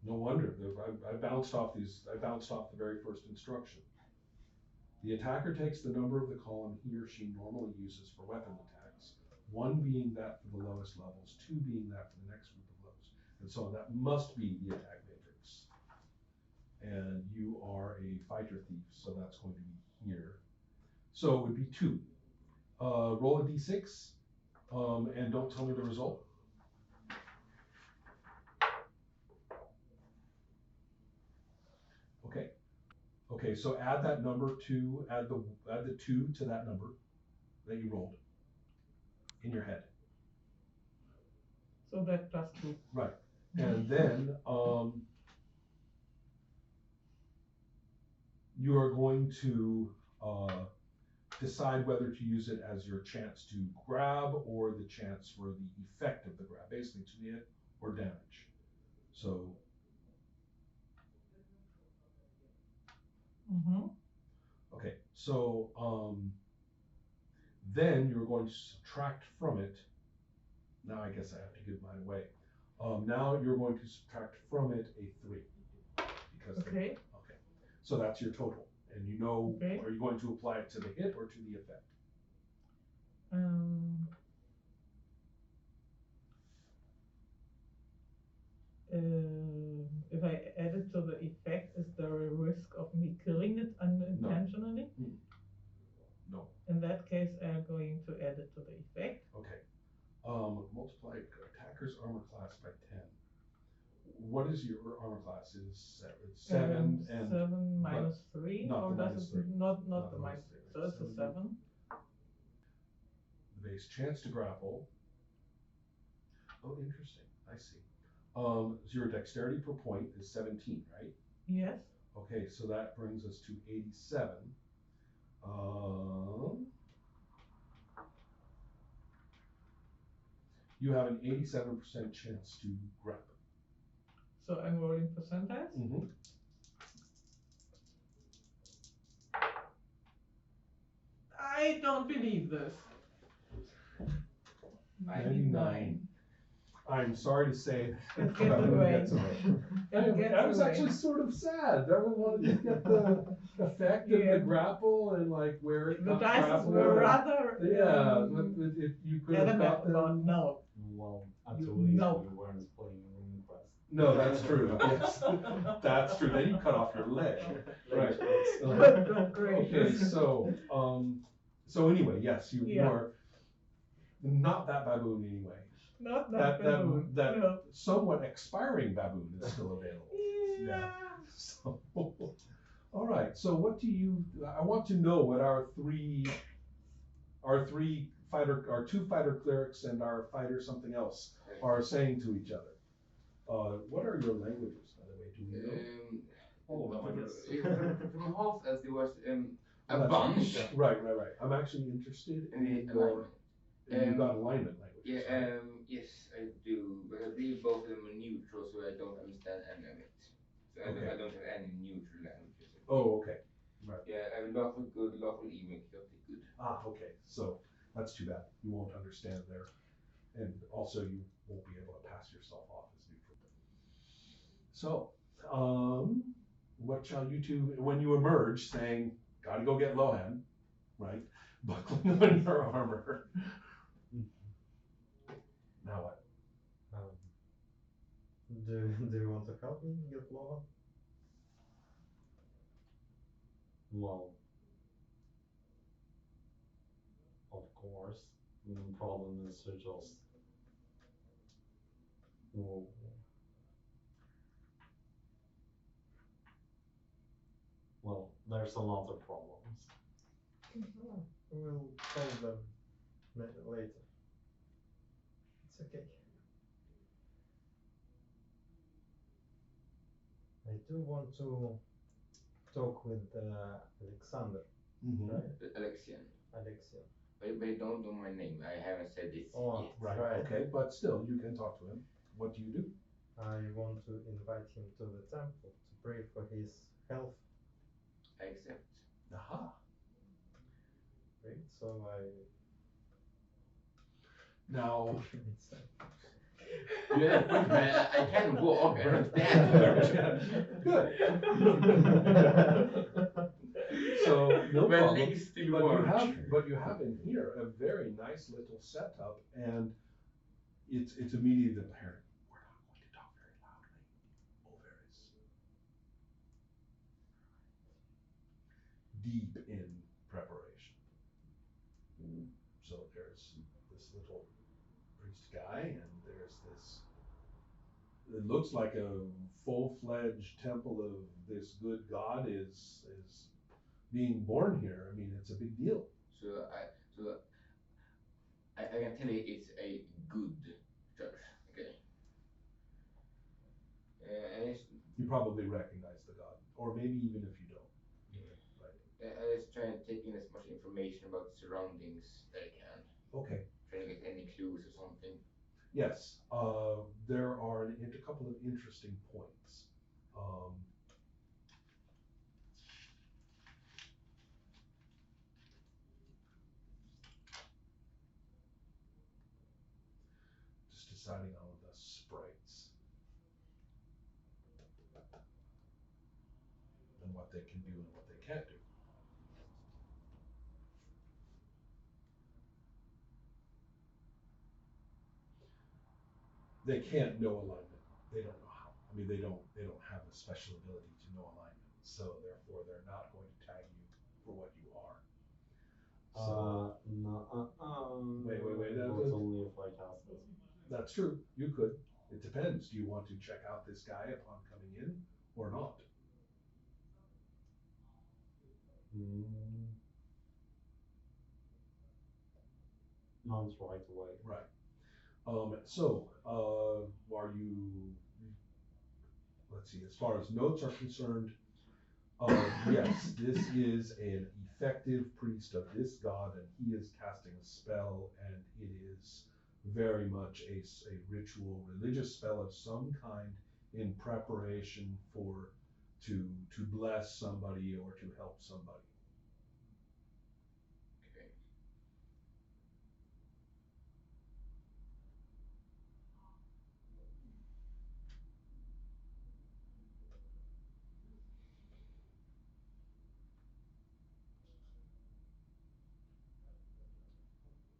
No wonder. I bounced off these. I bounced off the very first instruction. The attacker takes the number of the column he or she normally uses for weapon attacks, one being that for the lowest levels, two being that for the next group of levels, and so on. That must be the attack matrix. And you are a fighter thief, so that's going to be here. So it would be 2. Roll a d6, and don't tell me the result. Okay. Okay, so add that number to, add the 2 to that number that you rolled in your head. So that +2. Right. And then you are going to decide whether to use it as your chance to grab or the chance for the effect of the grab, basically to hit or damage. So. Okay, so then you're going to subtract from it. Now I guess I have to give mine away. Now you're going to subtract from it a 3. Because okay. Okay. So that's your total. And you know, okay. Are you going to apply it to the hit or to the effect? If I add it to the effect, is there a risk of me killing it unintentionally? No. In that case, I'm going to add it to the effect. Okay. Multiply attacker's armor class by 10. What is your armor class? It's 7 and 7 minus 3, not or the does minus it 3. Not the minus 3? So it's a 7. The base chance to grapple. Oh, interesting. I see. So your dexterity per point is 17, right? Yes. Okay, so that brings us to 87. You have an 87% chance to grab. So I'm rolling percentiles? Mm-hmm. I don't believe this. 99. I'm sorry to say it gets away. I was actually sort of sad. Everyone wanted to get the effect of the grapple and like where it the dice were rather. But if you could have got them. No. Well, until we weren't playing RuneQuest. No, that's true. Yes, that's true. Then you cut off your leg. Right. Okay, so anyway, yes, you are not that baboon anyway. Not that baboon. That somewhat expiring baboon is still available. Yeah. So, all right. So what do you? I want to know what our two fighter clerics and our fighter something else are saying to each other. What are your languages, by the way? Do we know? All of them, I guess. From half as there was a bunch. Right. I'm actually interested in your. You've got alignment languages. Yeah. Right? Yes, I do. But I believe both of them are neutral, so I don't understand any of it. So I don't have any neutral languages. Oh, okay. Right. Yeah, I have lawful good, lawful evil, chaotic good. Okay. So that's too bad. You won't understand there, and also you won't be able to pass yourself off as neutral. So, what shall you two, when you emerge, saying, "Gotta go get Lohan," right? Buckling on your armor. Now what? Do you want to help me get Lohan? Well, of course. The problem is to just. Well, there's a lot of problems. We'll solve them later. It's okay. I do want to talk with Alexander. Mm-hmm. Right? Alexian. But I don't know my name. I haven't said it yet. Right. Okay, but still, you can talk to him. What do you do? I want to invite him to the temple to pray for his health. I accept. Aha. Great. So I. Now, Yeah, I can walk. I don't stand. Good. So no My problem. legs still But work. you have in here a very nice little setup, and it's immediately apparent. We're not going to talk very loudly. Overis. Deep in preparation. So there's this little priest guy, and there's this. It looks like a full-fledged temple of this good god is being born here. I mean, it's a big deal. I can tell you it's a good church. Okay. And it's, You probably recognize the god, or maybe even if you don't. Right. I just try and take in as much information about the surroundings that I can. Okay. Trying to get any clues or something. Yes. There are a couple of interesting points. Just deciding on the sprites and what they can do and what they can't do. They can't know alignment. They don't know how. I mean, they don't have a special ability to know alignment. So therefore, they're not going to tag you for what you are. So No. Wait. Not only if I cast it. That's true. You could. It depends. Do you want to check out this guy upon coming in or not? Not right away. Right. So, are you? Let's see. As far as notes are concerned, yes, this is an effective priest of this god, and he is casting a spell, and it is very much a ritual, religious spell of some kind in preparation for to bless somebody or to help somebody. Okay.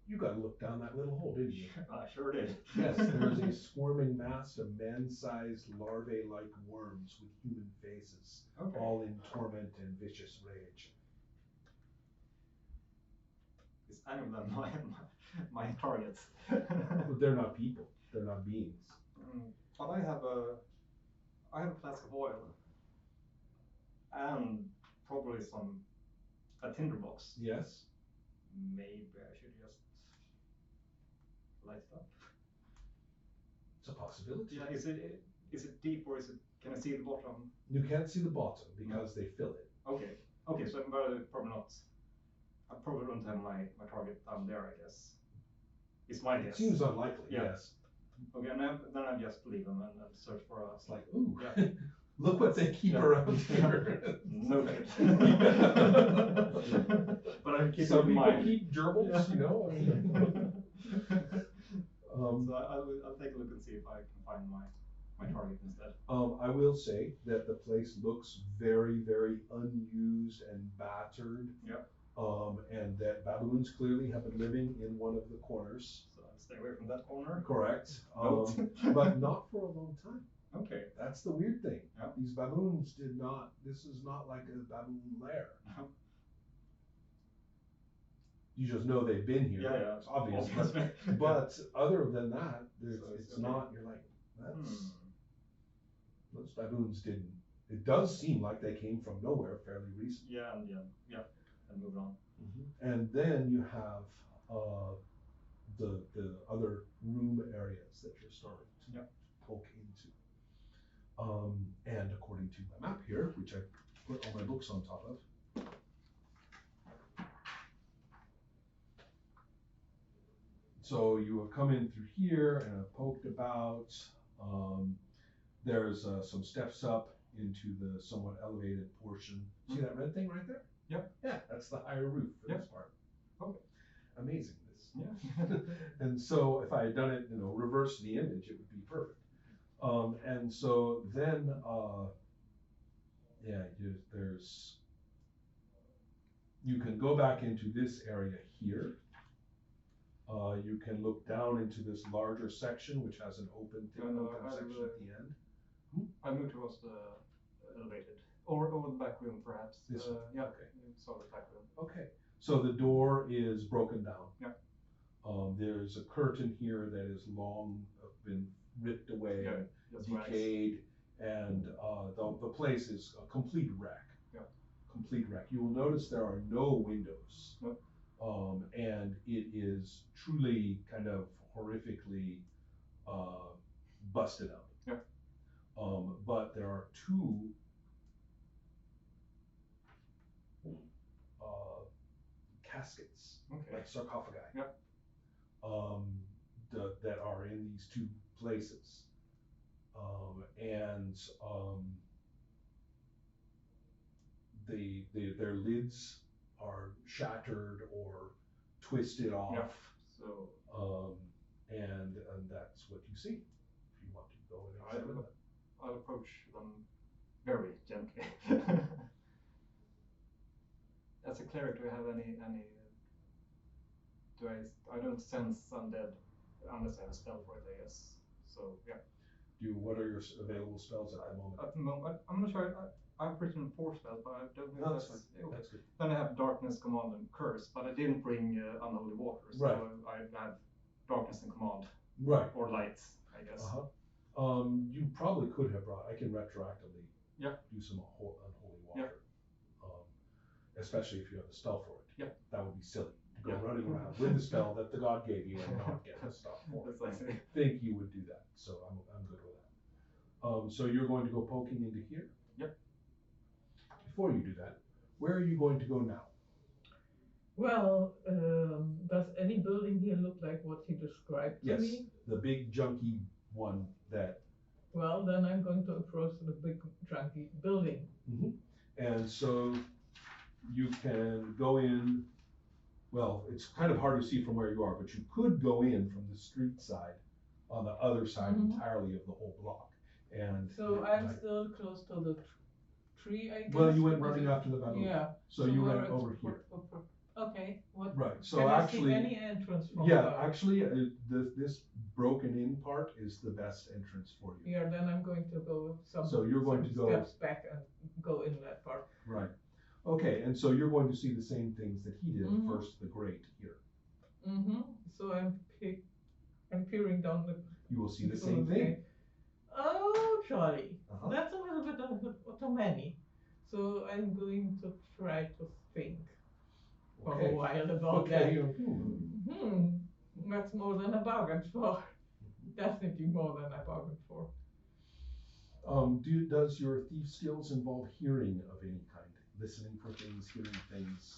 You got to look down that little hole, didn't you? I sure did. Yes, there's a swarming mass of man-sized larvae-like worms with human faces, Okay. all in torment and vicious rage. Is any of them my targets? But they're not people. They're not beings. But I have a flask of oil and probably a tinderbox. Yes. Maybe I should just light it up. It's a possibility. Yeah, is it deep or can I see the bottom? You can't see the bottom because they fill it. Okay, so I'm probably not. I probably don't have my target down there, I guess. It's my It guess. seems unlikely, Yeah. yes. Okay, and then I just leave them and search for a. It's like, ooh, Yeah. look what they keep Yeah. around here. No good. But I keep Some in people mind. keep gerbils, you know. I mean, So I'll take a look and see if I can find my target instead. I will say that the place looks very, very unused and battered. Yeah. And that baboons clearly have been living in one of the corners. So I'll stay away from that corner. Correct. Note. But not for a long time. Okay. That's the weird thing. Yeah. These baboons did not, this is not like a baboon lair. Uh-huh. You just know they've been here. Yeah. It's obvious. Obviously. But other than that, So it's okay. not, you're like, those baboons didn't. It does seem like they came from nowhere fairly recently. Yeah, and move on. And then you have the other room areas that you're starting to poke into. And according to my map here, which I put all my books on top of, so you have come in through here and have poked about. There's some steps up into the somewhat elevated portion. See that red thing right there? Yep. Yeah, that's the higher roof for this part. Okay. Amazing this. Yeah. And so if I had done it, reverse the image, it would be perfect. And so then, you can go back into this area here. You can look down into this larger section, which has an open section at the end. I moved towards the elevated, or the back room perhaps. This one? Yeah, Okay. saw the back room. Okay, so the door is broken down. Yeah. There's a curtain here that is long been ripped away, Yeah, that's decayed, and the place is a complete wreck. Yeah. Complete wreck. You will notice there are no windows. Nope. And it is truly kind of horrifically busted up. Yeah. But there are two caskets, Okay. like sarcophagi, Yeah. that are in these two places. And their lids are shattered or twisted off. Yeah. So And that's what you see. If you want to go and examine them. I'll approach them very gently. As a cleric, do I have any? I don't sense undead unless I have a spell for it, I guess. So yeah. What are your available spells at the moment? At the moment, I'm not sure. I've written 4 spells, but I don't know. No, if that's fine. okay. That's good. Then I have Darkness, Command, and Curse, but I didn't bring Unholy Water, so Right. I have Darkness and Command, Right. or Light, I guess. You probably could have brought. I can retroactively Yeah. do some unholy water. Especially if you have a spell for it. Yeah. That would be silly to go Yeah. running around with the spell that the god gave you and not get the stuff for it. That's like, I think you would do that, so I'm good with that. So you're going to go poking into here? Yep. Before you do that, where are you going to go now? Well, does any building here look like what he described to Yes, me? the big junky one that. Well, then I'm going to approach the big junky building. And so you can go in. Well, it's kind of hard to see from where you are, but you could go in from the street side on the other side entirely of the whole block. And So I'm still close to the tree, I guess. well, you went running after the baboon. Yeah. So you where went it's- over here. Okay. What? Right. So Can actually, I see any entrance from yeah, there? actually, this broken in part is the best entrance for you. Yeah, then I'm going to go some. So you're going some to go- steps back and go in that part. Right. Okay, and so you're going to see the same things that he did. First, the grate here. So I'm peering down the. You will see the same thing. Oh, Charlie, Uh-huh. that's a little bit too many. So I'm going to try to think for a Okay. while about Okay. that. That's more than I bargained for. Definitely more than I bargained for. Does your thief skills involve hearing of any kind? Listening for things, hearing things?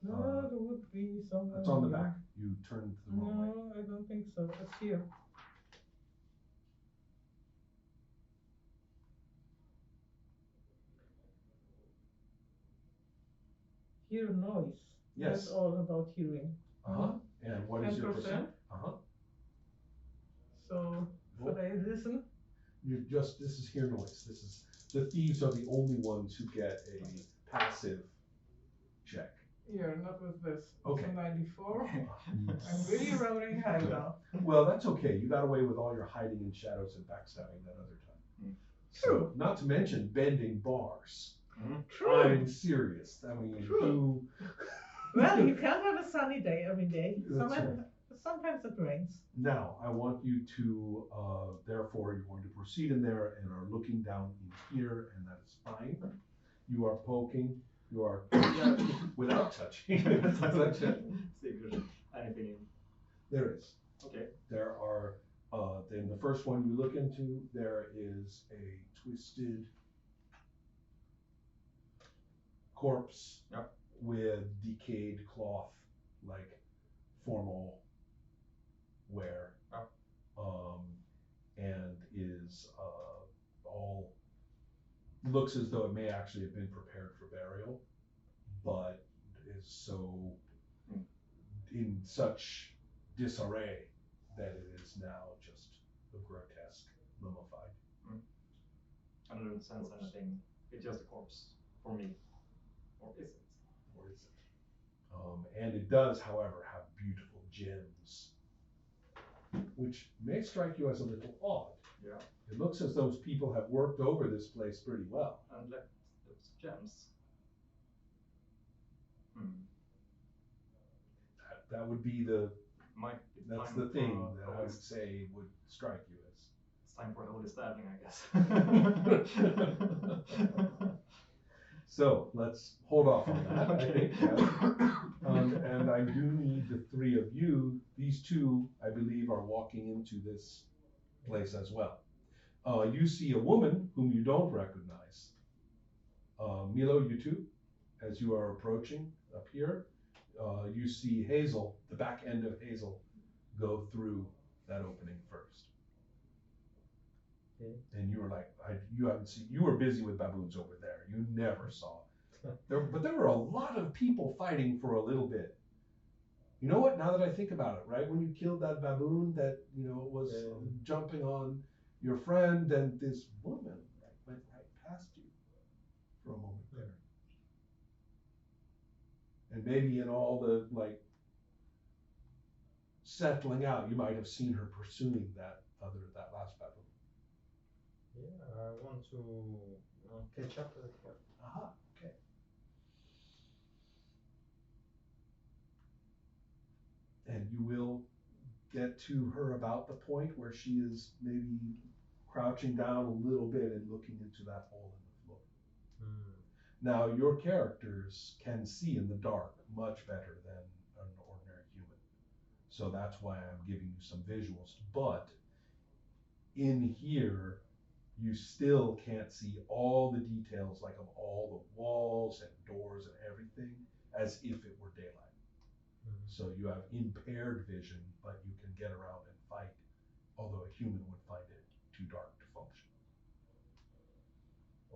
No, there would be some. It's on the back. You turned the wrong way. No, I don't think so. It's here. Hear noise. Yes. That's all about hearing. And what is your 10%? percent? So should I listen? This is hear noise. The thieves are the only ones who get a passive check. Yeah, not with this. Okay. It's a 94. I'm really rolling high now. Well, that's okay. You got away with all your hiding in shadows and backstabbing that other time. True. So, not to mention bending bars. True. I'm serious. I mean, True. Well, you can't have a sunny day every day. That's Sometimes it rains. Now, I want you to, therefore, you're going to proceed in there and are looking down in here, and that is fine. You are poking. You are without touching. Anything in? There is. Okay. There are, then the first one you look into, there is a twisted corpse with decayed cloth, like formal wear, and is all, looks as though it may actually have been prepared for burial, but is so in such disarray that it is now just a grotesque mummified. I don't sense anything. It's just a corpse for me. Or is it? Or is it? And it does, however, have beautiful gems, which may strike you as a little odd. Yeah. It looks as though people have worked over this place pretty well. And left those gems. That would be that's the time thing for that a I holy- would say would strike you as. It's time for a holy stabbing, I guess. So let's hold off on that, I think. Yeah. And I do need the three of you. These two, I believe, are walking into this place as well. You see a woman whom you don't recognize. Milo, you too, as you are approaching up here, you see Hazel, the back end of Hazel, go through that opening first. Okay. And you were like, you haven't seen, you were busy with baboons over there. You never saw. But there were a lot of people fighting for a little bit. You know what? Now that I think about it, right when you killed that baboon that was jumping on your friend, and this woman went right past you for a moment there. And maybe in all the settling out, you might have seen her pursuing that last baboon. Yeah, I want to catch up with her. Aha, okay. And you will get to her about the point where she is maybe crouching down a little bit and looking into that hole in the floor. Now, your characters can see in the dark much better than an ordinary human. So that's why I'm giving you some visuals. But in here, you still can't see all the details, like of all the walls and doors and everything, as if it were daylight. So you have impaired vision, but you can get around and fight, although a human would find it too dark to function.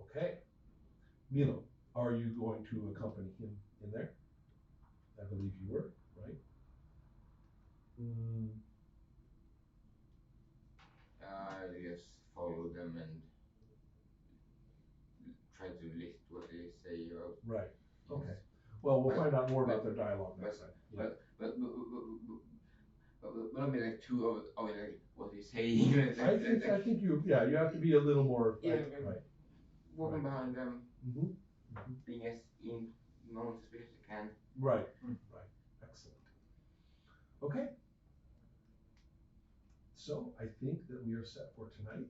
Okay. Milo, are you going to accompany him in there? I believe you were, right? I just follow them and try to list what they say. Right. Okay. Well, we'll find out more about their dialogue next time. Yeah. But not be like too of like what they say. I think you have to be a little more. Yeah, right. Walking behind them, Mm-hmm. being as non-suspicious as I can. Right. Right. Excellent. Okay. So I think that we are set for tonight.